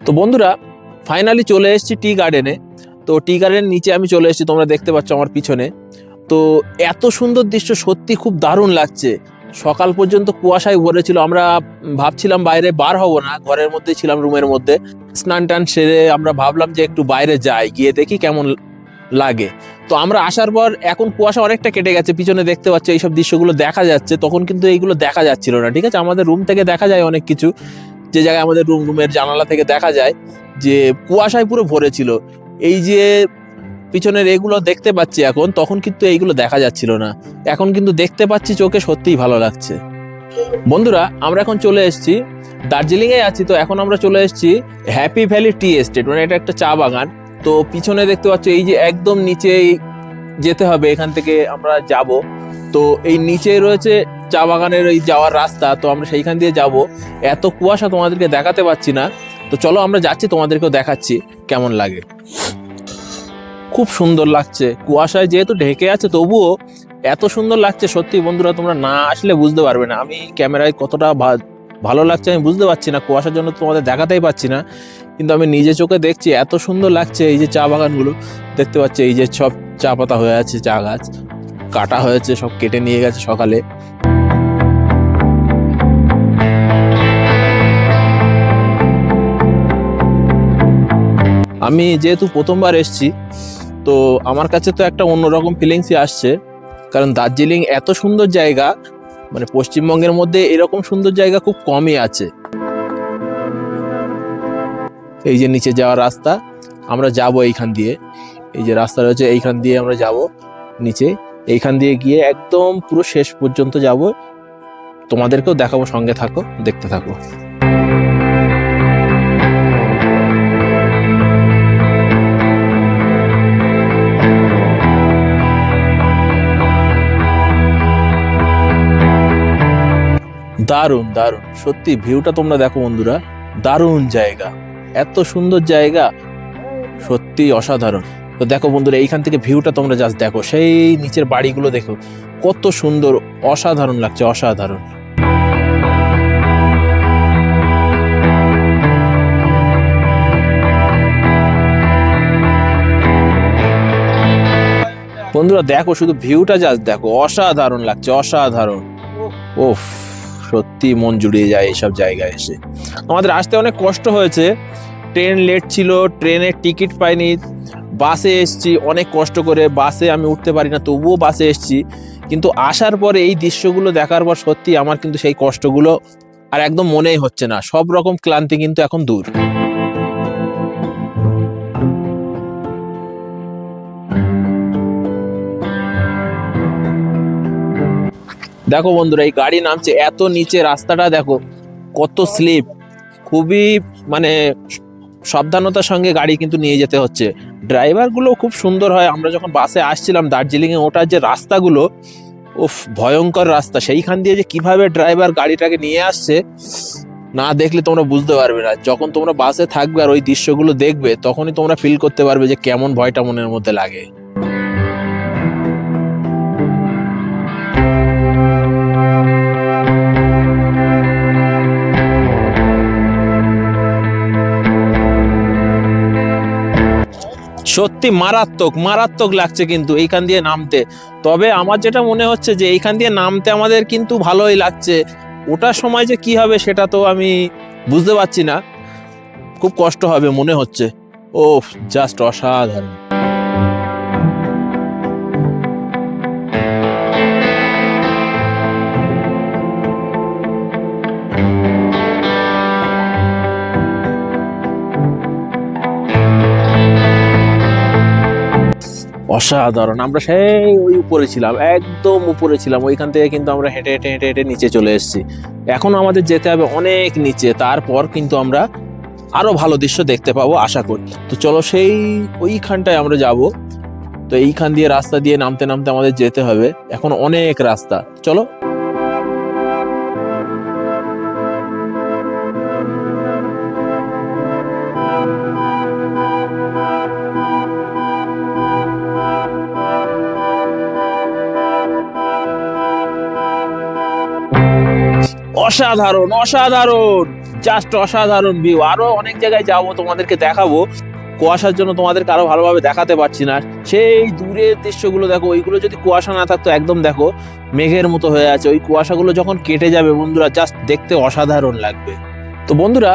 তো বন্ধুরা, ফাইনালি চলে এসেছি টি গার্ডেনে। তো টি গার্ডেনের নিচে আমি চলে এসেছি, তোমরা দেখতে পাচ্ছ আমার পিছনে। তো এত সুন্দর দৃশ্য, সত্যি খুব দারুণ লাগছে। সকাল পর্যন্ত কুয়াশায় ভরেছিল, আমরা ভাবছিলাম বাইরে বার হব না, ঘরের মধ্যে ছিলাম, রুমের মধ্যে। স্নান টান সেরে আমরা ভাবলাম যে একটু বাইরে যাই, গিয়ে দেখি কেমন লাগে। তো আমরা আসার পর এখন কুয়াশা অনেকটা কেটে গেছে, পিছনে দেখতে পাচ্ছ এইসব দৃশ্যগুলো দেখা যাচ্ছে। তখন কিন্তু এইগুলো দেখা যাচ্ছিল না, ঠিক আছে? আমাদের রুম থেকে দেখা যায় অনেক কিছু, যে জায়গায় আমাদের রুমের জানালা থেকে দেখা যায় যে কুয়াশায় পুরো ভরে ছিল। এই যে পিছনের এগুলো দেখতে পাচ্ছি এখন, তখন কিন্তু এইগুলো দেখা যাচ্ছিল না, এখন কিন্তু দেখতে পাচ্ছি চোখে, সত্যিই ভালো লাগছে। বন্ধুরা, আমরা এখন চলে এসেছি, দার্জিলিং এ আছি। তো এখন আমরা চলে এসেছি হ্যাপি ভ্যালি টি এস্টেট, মানে এটা একটা চা বাগান। তো পিছনে দেখতে পাচ্ছ এই যে একদম নিচেই যেতে হবে, এখান থেকে আমরা যাব। তো এই নিচে রয়েছে চা বাগানের ওই যাওয়ার রাস্তা, তো আমরা সেইখান দিয়ে যাব। এত কুয়াশা তোমাদেরকে দেখাতে পাচ্ছি না, তো চলো আমরা যাচ্ছি, তোমাদেরকেও দেখাচ্ছি কেমন লাগে। খুব সুন্দর লাগছে, কুয়াশায় যেহেতু ঢেকে আছে তবুও এত সুন্দর লাগছে। সত্যি বন্ধুরা, তোমরা না আসলে বুঝতে পারবে না আমি ক্যামেরায় কতটা ভালো লাগছে আমি বুঝতে পারছি না, কুয়াশার জন্য তোমাদের দেখাতেই পাচ্ছি না। কিন্তু আমি নিজে চোখে দেখছি এত সুন্দর লাগছে। এই যে চা বাগানগুলো দেখতে পাচ্ছি, এই যে সব চা পাতা হয়ে আছে, চা গাছ কাটা হয়েছে, সব কেটে নিয়ে গেছে সকালে। আমি যেহেতু প্রথমবার এসেছি, তো আমার কাছে তো একটা অন্যরকম ফিলিংসই আসছে। কারণ দার্জিলিং এত সুন্দর জায়গা, মানে পশ্চিমবঙ্গের মধ্যে এরকম সুন্দর জায়গা খুব কমই আছে। এই যে নিচে যাওয়ার রাস্তা, আমরা যাব এইখান দিয়ে। এই যে রাস্তা রয়েছে, এইখান দিয়ে আমরা যাব নিচে। এইখান দিয়ে গিয়ে একদম পুরো শেষ পর্যন্ত যাব, তোমাদেরকেও দেখাবো, সঙ্গে থাকো, দেখতে থাকো। দারুণ দারুণ, সত্যি ভিউটা তোমরা দেখো বন্ধুরা, দারুণ জায়গা, এত সুন্দর জায়গা, সত্যি অসাধারণ। তো দেখো বন্ধুরা, এইখান থেকে ভিউটা তোমরা জাস্ট দেখো, সেই নিচের বাড়িগুলো দেখো, কত সুন্দর, অসাধারণ লাগছে, অসাধারণ। বন্ধুরা দেখো, শুধু ভিউটা জাস্ট দেখো, অসাধারণ লাগছে, অসাধারণ। ওফ, সত্যি মন জুড়িয়ে যায় এইসব জায়গায় এসে। আমাদের আসতে অনেক কষ্ট হয়েছে, ট্রেন লেট ছিল, ট্রেনের টিকিট পাইনি, বাসে এসছি অনেক কষ্ট করে। বাসে আমি উঠতে পারি না, তবুও বাসে এসছি। কিন্তু আসার পরে এই দৃশ্যগুলো দেখার পর সত্যি আমার কিন্তু সেই কষ্টগুলো আর একদম মনেই হচ্ছে না, সব রকম ক্লান্তি কিন্তু এখন দূর। দেখো বন্ধুরা, এই গাড়ি নামছে এত নিচে, রাস্তাটা দেখো কত স্লিপ, খুবই মানে সাবধানতার সঙ্গে গাড়ি কিন্তু নিয়ে যেতে হচ্ছে। ড্রাইভার গুলো খুব সুন্দর হয়। আমরা যখন বাসে আসছিলাম দার্জিলিং এ, ওটার যে রাস্তাগুলো, উফ, ভয়ঙ্কর রাস্তা। সেইখান দিয়ে যে কিভাবে ড্রাইভার গাড়িটাকে নিয়ে আসছে, না দেখলে তোমরা বুঝতে পারবে না। যখন তোমরা বাসে থাকবে আর ওই দৃশ্যগুলো দেখবে, তখনই তোমরা ফিল করতে পারবে যে কেমন ভয়টা মনের মধ্যে লাগে। সত্যি মারাত্মক মারাত্মক লাগছে কিন্তু এইখান দিয়ে নামতে। তবে আমার যেটা মনে হচ্ছে যে এইখান দিয়ে নামতে আমাদের কিন্তু ভালোই লাগছে, ওটার সময় যে কি হবে সেটা তো আমি বুঝতে পারছি না, খুব কষ্ট হবে মনে হচ্ছে। ও, জাস্ট অসাধারণ। অসাধারণ, আমরা সেই ওই উপরে ছিলাম, একদম উপরে ছিলাম। ওইখান থেকে কিন্তু আমরা হেঁটে হেঁটে হেঁটে হেঁটে নিচে চলে এসেছি। এখন আমাদের যেতে হবে অনেক নিচে, তারপর কিন্তু আমরা আরো ভালো দৃশ্য দেখতে পাবো আশা করি। তো চলো সেই ওইখানটায় আমরা যাব। তো এইখান দিয়ে রাস্তা দিয়ে নামতে নামতে আমাদের যেতে হবে, এখন অনেক রাস্তা, চলো। অসাধারণ অসাধারণ, জাস্ট অসাধারণ ভিউ। আরো অনেক জায়গায় যাবো, তোমাদেরকে দেখাবো। কুয়াশার জন্য তোমাদেরকে আরো ভালোভাবে দেখাতে পারছি না। সেই দূরের দৃশ্যগুলো দেখো, ওইগুলো যদি কুয়াশা না থাকতো একদম দেখো মেঘের মতো হয়ে আছে। ওই কুয়াশাগুলো যখন কেটে যাবে বন্ধুরা, জাস্ট দেখতে অসাধারণ লাগবে। তো বন্ধুরা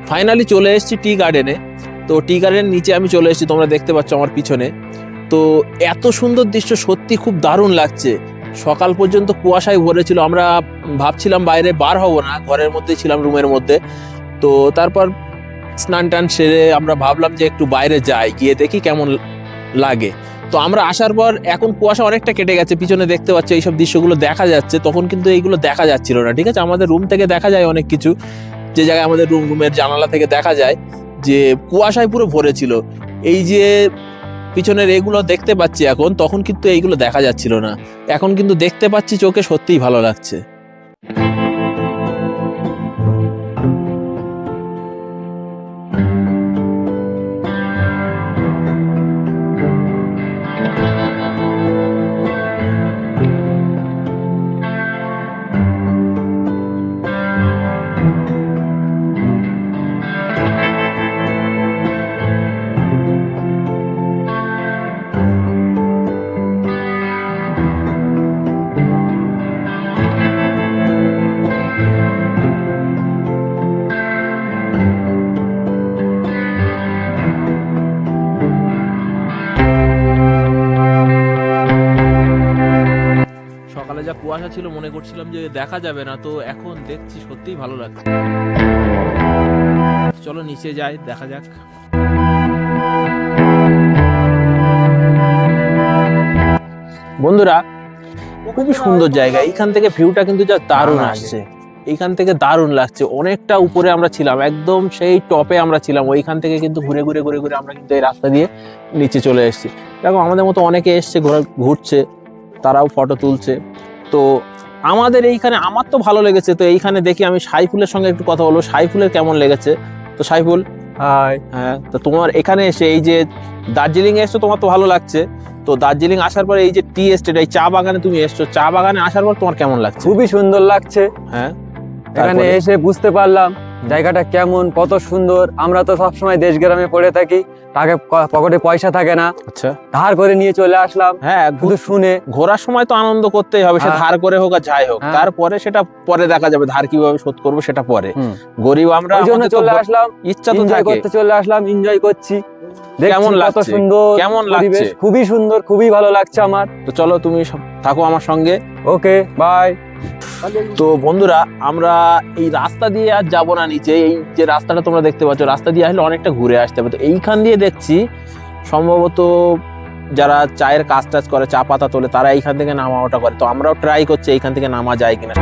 ফাইনালি চলে এসেছি টি গার্ডেনে। তো টি গার্ডেনের নিচে আমি চলে এসেছি, তোমরা দেখতে পাচ্ছ আমার পিছনে। তো এত সুন্দর দৃশ্য, সত্যি খুব দারুণ লাগছে। সকাল পর্যন্ত কুয়াশায় ভরেছিল, আমরা ভাবছিলাম বাইরে বার হব না, ঘরের মধ্যে ছিলাম, রুমের মধ্যে। তো তারপর স্নান টান সেরে আমরা ভাবলাম যে একটু বাইরে যাই, গিয়ে দেখি কেমন লাগে। তো আমরা আসার পর এখন কুয়াশা অনেকটা কেটে গেছে, পিছনে দেখতে পাচ্ছ এইসব দৃশ্যগুলো দেখা যাচ্ছে। তখন কিন্তু এইগুলো দেখা যাচ্ছিল না, ঠিক আছে। আমাদের রুম থেকে দেখা যায় অনেক কিছু, যে জায়গায় আমাদের রুমের জানালা থেকে দেখা যায় যে কুয়াশায় পুরো ভরে ছিল। এই যে পিছনের এগুলো দেখতে পাচ্ছি এখন, তখন কিন্তু এইগুলো দেখা যাচ্ছিল না। এখন কিন্তু দেখতে পাচ্ছি চোখে, সত্যিই ভালো লাগছে। সকালে যা কুয়াশা ছিল মনে করছিলাম যে দেখা যাবে না, তো এখন দেখছি সত্যিই ভালো লাগছে। চলো নিচে যাই, দেখা যাক। বন্ধুরা খুবই সুন্দর জায়গা, এইখান থেকে ভিউটা কিন্তু যা দারুণ আসছে। এইখান থেকে দারুণ লাগছে। অনেকটা উপরে আমরা ছিলাম, একদম সেই টপে আমরা ছিলাম। ওইখান থেকে কিন্তু ঘুরে ঘুরে ঘুরে ঘুরে আমরা কিন্তু এই রাস্তা দিয়ে নিচে চলে এসেছি। দেখো আমাদের মতো অনেকে এসছে, ঘুরছে, তারাও ফটো তুলছে। তো আমাদের এইখানে, আমার তো ভালো লেগেছে। তো এইখানে দেখি আমি সাইফুলের সঙ্গে একটু কথা বলবো, সাইফুলের কেমন লেগেছে। তো সাইফুল, হাই। হ্যাঁ, তো তোমার এখানে এসে এই যে দার্জিলিং এসছো, তোমার তো ভালো লাগছে। তো দার্জিলিং আসার পরে এই যে টি এস্টেট, এই চা বাগানে তুমি এসছো, চা বাগানে আসার পর তোমার কেমন লাগছে? খুবই সুন্দর লাগছে। হ্যাঁ, এখানে তারপরে? এসে বুঝতে পারলাম জায়গাটা কেমন, কত সুন্দর। আমরা তো সবসময় দেশ গ্রামে পড়ে থাকি, তাকে পকেটে পয়সা থাকে না, আচ্ছা, ধার করে নিয়ে চলে আসলাম। হ্যাঁ, শুধু শুনে ঘোরার সময় তো আনন্দ করতেই হবে, সে হ্যাঁ। ধার করে হোক আর যাই হোক। হ্যাঁ। তারপরে সেটা পরে দেখা যাবে, ধার কিভাবে শোধ করবো সেটা পরে। গরিব আমরা, ওই জন্য আমাদের তো চলে আসলাম, ইচ্ছা তো এনজয় থাকে। করতে চলে আসলাম, এনজয় করছি। কেমন দেখছি কত লাগছে? সুন্দর কেমন পরিবেশ, লাগছে? খুবই সুন্দর, খুবই ভালো লাগছে আমার। তো চলো তুমি থাকো আমার সঙ্গে। ওকে, বাই। তো বন্ধুরা আমরা এই রাস্তা দিয়ে আর যাবো না নিচে। এই যে রাস্তাটা তোমরা দেখতে পাচ্ছ, রাস্তা দিয়ে আসলে অনেকটা ঘুরে আসতে হবে। তো এইখান দিয়ে দেখছি সম্ভবত যারা চায়ের কাজ টাজ করে, চা পাতা তোলে, তারা এইখান থেকে নামা ওঠা করে। তো আমরাও ট্রাই করছি এইখান থেকে নামা যায় কিনা।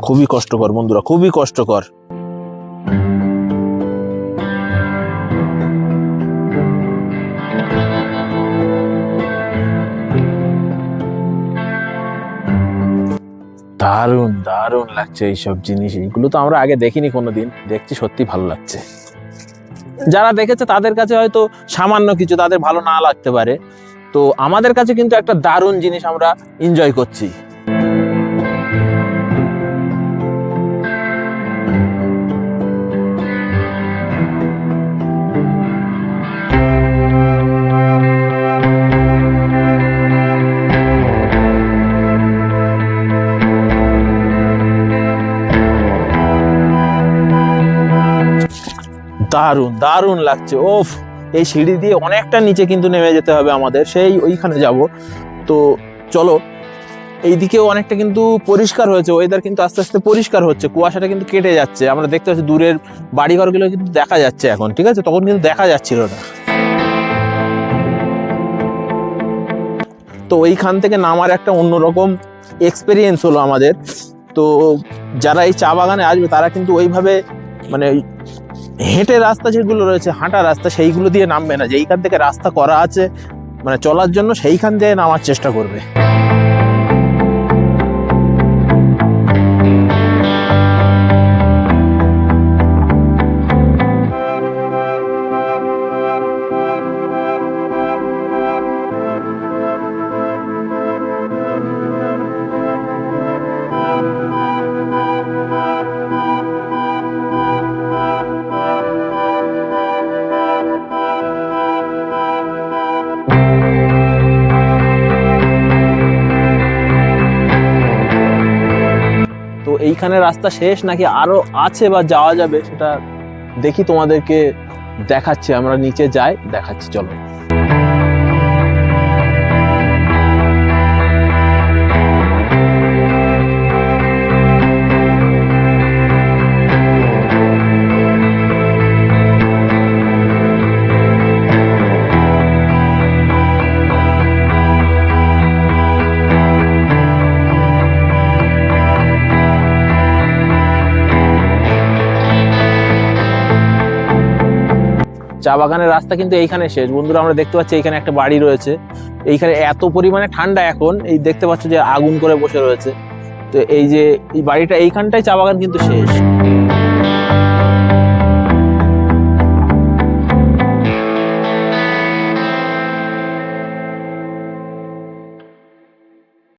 খুবই কষ্টকর বন্ধুরা, খুবই কষ্টকর। দারুণ দারুণ লাগছে এইসব জিনিস। এইগুলো তো আমরা আগে দেখিনি কোনোদিন, দেখছি সত্যি ভালো লাগছে। যারা দেখেছে তাদের কাছে হয়তো সামান্য কিছু, তাদের ভালো না লাগতে পারে। তো আমাদের কাছে কিন্তু একটা দারুণ জিনিস আমরা এনজয় করছি। দারুণ দারুণ লাগছে। ওফ, এই সিঁড়ি দিয়ে অনেকটা নিচে কিন্তু নেমে যেতে হবে আমাদের, সেই ওইখানে যাব। তো চলো এইদিকেও অনেকটা কিন্তু পরিষ্কার হয়েছে, ওয়েদার কিন্তু আস্তে আস্তে পরিষ্কার হচ্ছে, কুয়াশাটা কিন্তু কেটে যাচ্ছে, আমরা দেখতে পাচ্ছি দূরের বাড়িঘরগুলো কিন্তু দেখা যাচ্ছে এখন, ঠিক আছে, তখন কিন্তু দেখা যাচ্ছিল না। তো ওইখান থেকে নামার একটা অন্যরকম এক্সপেরিয়েন্স হলো আমাদের। তো যারা এই চা বাগানে আসবে তারা কিন্তু ওইভাবে মানে হেঁটে রাস্তা যেগুলো রয়েছে, হাঁটা রাস্তা, সেইগুলো দিয়ে নামবে না, যেইখান থেকে রাস্তা করা আছে মানে চলার জন্য সেইখান দিয়ে নামার চেষ্টা করবে। তো এইখানে রাস্তা শেষ নাকি আরো আছে বা যাওয়া যাবে সেটা দেখি, তোমাদেরকে দেখাচ্ছি, আমরা নিচে যাই, দেখাচ্ছি, চলো। চা বাগানের রাস্তা কিন্তু এইখানে শেষ বন্ধুরা, আমরা দেখতে পাচ্ছি এইখানে একটা বাড়ি রয়েছে, এইখানে এত পরিমাণে ঠান্ডা এখন, এই দেখতে পাচ্ছ যে আগুন করে বসে রয়েছে। তো এই যে এই বাড়িটা এইখানটাই চা বাগান কিন্তু শেষ।